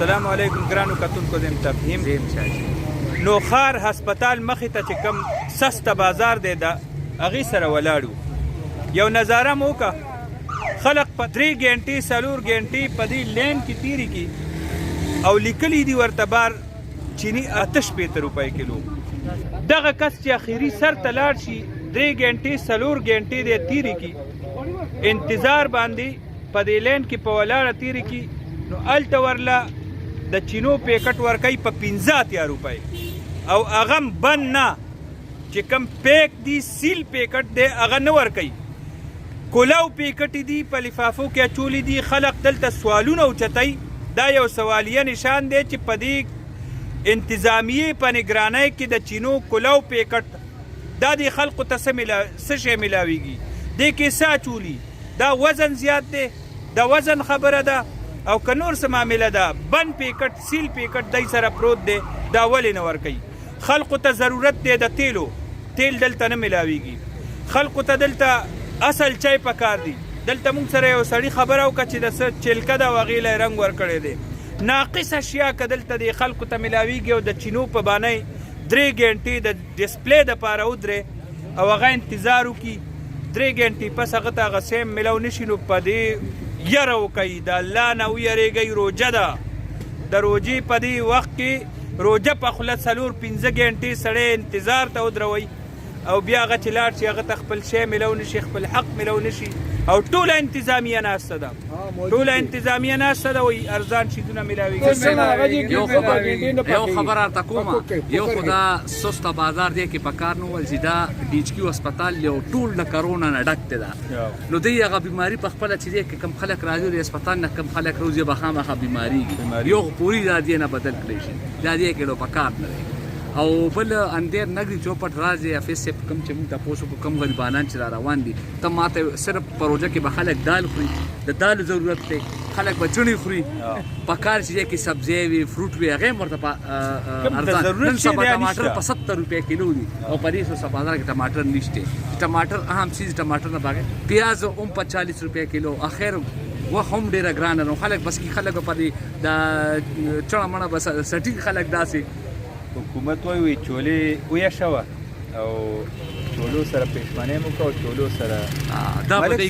السلام علیکم ګرانو کتونکو د تفهیم نو خار هسپتال مخې ته چې کوم سسته بازار دی د هغې سره ولاړو یو نظاره مو وکړه خلق په 3 ګنټې 4 ګنټې په دې لین کې تیرې کړي او لیکلي دي ورته بار چینی 8 روپۍ کیلو دغه کس چې اخري سر ته لاړ شي 3 ګنټې 4 ګنټې دی تیرې کړي انتظار باندې په دې لین کې په ولاړه تیرې کړي نو هلته ورله د چینو پیکټ ورکوي په 15 روپۍ او هغه هم بند نه چې کوم پیک دی سیل پیکټ دی هغه نه ورکوي کولاو پیکټې دي په لفافو کې اچولي دي خلق دلته سوالونه اوچتوي دا یو سوالیه نشان دی چې په دې انتظامیې په نګرانۍ کې د چینو کولاو پیکټ دا د خلقو ته څه شی میلاویږي دې کې څه اچولي دا وزن زیات دی دا وزن خبره ده او که نور څه معامله ده بند پیکټ سیل پیکټ دی سره پروت دی دا ولې نه ورکوي خلقو ته ضرورت دی د تیلو تیل دلته نه میلاویږي خلقو ته دلته اصل چای پکار دی دلته موږ سره یو سړي خبره وکړه چې د څه چلکه ده او هغې له رنګ ورکړی دی ناقص اشیا که دلته د خلقو ته میلاویږي او د چینو په بانۍ 3 ګنټې د ډسپلی دپاره ودرې او هغه انتظار وکړي 3 ګنټې پس هغه ته هغه سیم میلاو نشي نو په دې یره وکوي د الله نه ویرېږئ روجه ده د روجې په دې وخت کې روجه په خوله 4-5 ګنټې سړی انتظار ته ودروئ او بیا هغه چې لاړ شي هغه ته خپل شی میلاو نشي خپل حق میلاو نشي او ټوله انتظامیه ناسته ده ټوله انتظامیه ناسته ده وایي ارزان شیدونه میلاویږي یو خبر راته کومه یو خو دا سسته بازار دی کې په کار نه ول چې دا ډي ایچ کیو هسپتال یو ټول د کرونا نه ډک دی دا نو دوی هغه بیماري په خپله چې دی کم خلک راځي د هسپتال نه کم خلک روزي به خامخا بیماریږي یو پوری دا دی نه بدل کړی شي دا دی کې نو په کار نه دی او بل اندیر نګري چوپټ راځي افیس سپ کم چې موږ تاسو کو کم غریبانان چې را روان دي ته ماته صرف پروژه کې به خلک دال خوري د دال ضرورت دی خلک بچونی خوري په کار چې کې سبزی وي فروټ وي هغه مرته ارزان نن سبا ټماټر په 70 روپے کیلو دي او په دې 100 بازار کې ټماټر نشته ټماټر اهم چیز ټماټر نه باغ پیاز هم 40 روپے کیلو اخر و هم ډیره ګرانه نو خلک بس کې خلک په دې د چړه مړه بس سټی خلک داسي حکومت وایي چولې ویښوه او چولو سره پښمنۍ مو کوه چولو سره دا به دی